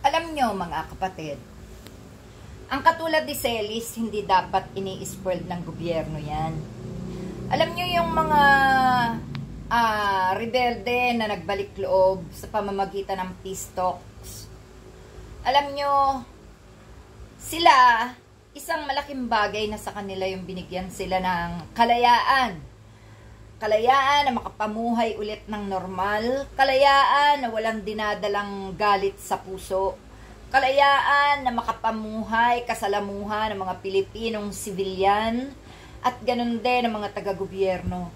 Alam nyo mga kapatid, ang katulad ni Celis, hindi dapat ini-spoiled ng gobyerno yan. Alam nyo yung mga rebelde na nagbalik loob sa pamamagitan ng peace talks. Alam nyo, sila, isang malaking bagay na sa kanila yung binigyan sila ng kalayaan. Kalayaan na makapamuhay ulit ng normal. Kalayaan na walang dinadalang galit sa puso. Kalayaan na makapamuhay, kasalamuhan ng mga Pilipinong sibilyan at ganun din ng mga taga-gobyerno.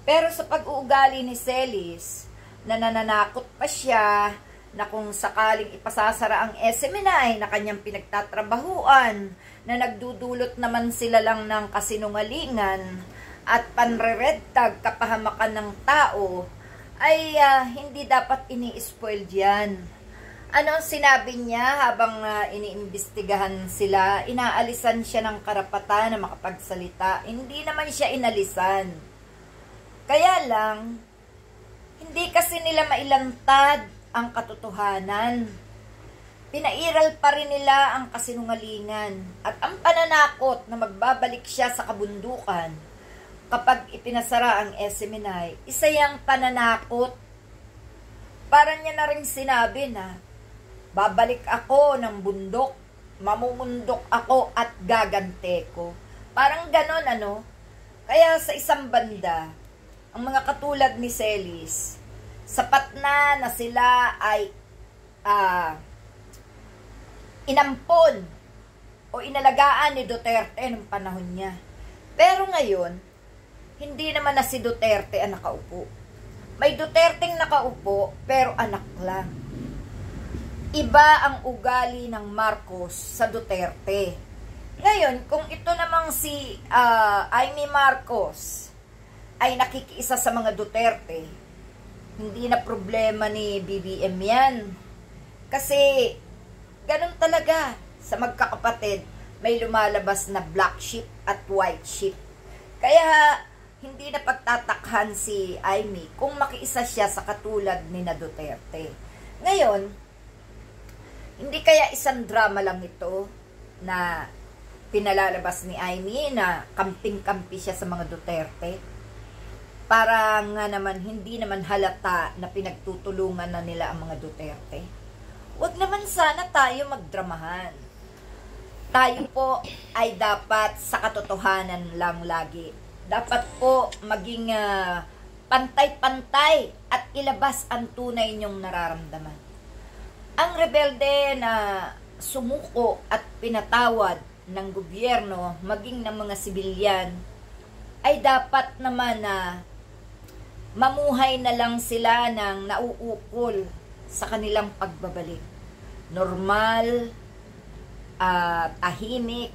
Pero sa pag-uugali ni Celis, na nananakot pa siya na kung sakaling ipasasara ang SMNI na kanyang pinagtatrabahuan, na nagdudulot naman sila lang ng kasinungalingan at panreredtag kapahamakan ng tao, ay hindi dapat ini-spoil diyan. Ano sinabi niya habang iniimbestigahan sila? Inaalisan siya ng karapatan na makapagsalita. Hindi naman siya inalisan. Kaya lang, hindi kasi nila mailantad ang katotohanan. Pinairal pa rin nila ang kasinungalingan at ang pananakot na magbabalik siya sa kabundukan kapag ipinasara ang SMNI. Isa yang pananakot. Para niya na rin sinabi na babalik ako ng bundok, mamumundok ako at gagante ko. Parang ganon ano. Kaya sa isang banda, ang mga katulad ni Celis, sapat na sila ay inampon o inalagaan ni Duterte nung panahon niya. Pero ngayon, hindi naman na si Duterte ang nakaupo. May Duterteng nakaupo, pero anak lang. Iba ang ugali ng Marcos sa Duterte. Ngayon, kung ito namang si Amy Marcos ay nakikiisa sa mga Duterte, hindi na problema ni BBM yan. Kasi, ganun talaga. Sa magkakapatid, may lumalabas na black sheep at white sheep. Kaya, hindi na pagtatakhan si Amy kung makiisa siya sa katulad ni na Duterte. Ngayon, hindi kaya isang drama lang ito na pinalalabas ni Amy na kamping-kampi siya sa mga Duterte? Para nga naman, hindi naman halata na pinagtutulungan na nila ang mga Duterte. Huwag naman sana tayo magdramahan. Tayo po ay dapat sa katotohanan lang lagi. Dapat po maging pantay-pantay at ilabas ang tunay niyong nararamdaman. Ang rebelde na sumuko at pinatawad ng gobyerno, maging ng mga sibilyan, ay dapat naman na mamuhay na lang sila ng nauukol sa kanilang pagbabalik. Normal, tahimik,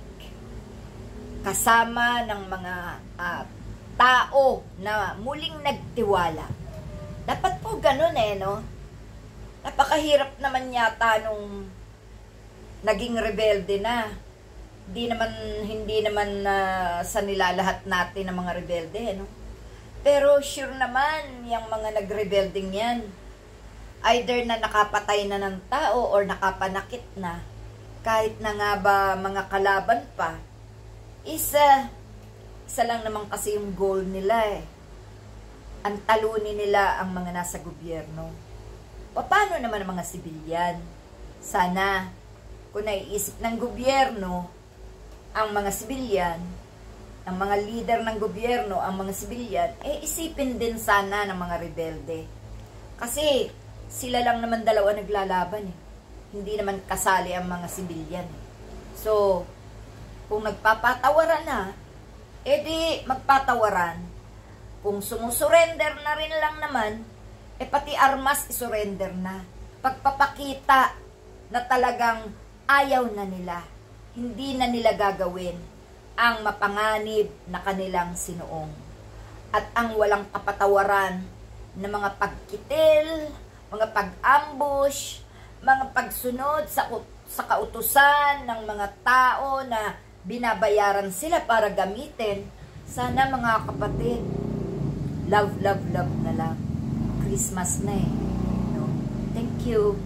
kasama ng mga tao na muling nagtiwala. Dapat po ganun no? Napakahirap naman yata nung naging rebelde na. Hindi naman sa nilalahat natin ng mga rebelde, no? Pero sure naman, yung mga nagrebelding yan, either na nakapatay na ng tao or nakapanakit na, kahit na nga ba mga kalaban pa, isa lang naman kasi yung goal nila ang talunin nila ang mga nasa gobyerno. Paano naman ang mga sibilyan? Sana, kung naiisip ng gobyerno, ang mga sibilyan, ang mga leader ng gobyerno, ang mga sibilyan, isipin din sana ng mga rebelde. Kasi, sila lang naman dalawa naglalaban Hindi naman kasali ang mga sibilyan So, kung nagpapatawaran na, edi magpatawaran. Kung sumusurrender na rin lang naman, pati armas isurrender na. Pagpapakita na talagang ayaw na nila, hindi na nila gagawin ang mapanganib na kanilang sinuong. At ang walang kapatawaran na mga pagkitil, mga pag-ambush, mga pagsunod sa kautusan ng mga tao na binabayaran sila para gamitin. Sana mga kapatid, love, love, love na lang. Christmas na no? Thank you.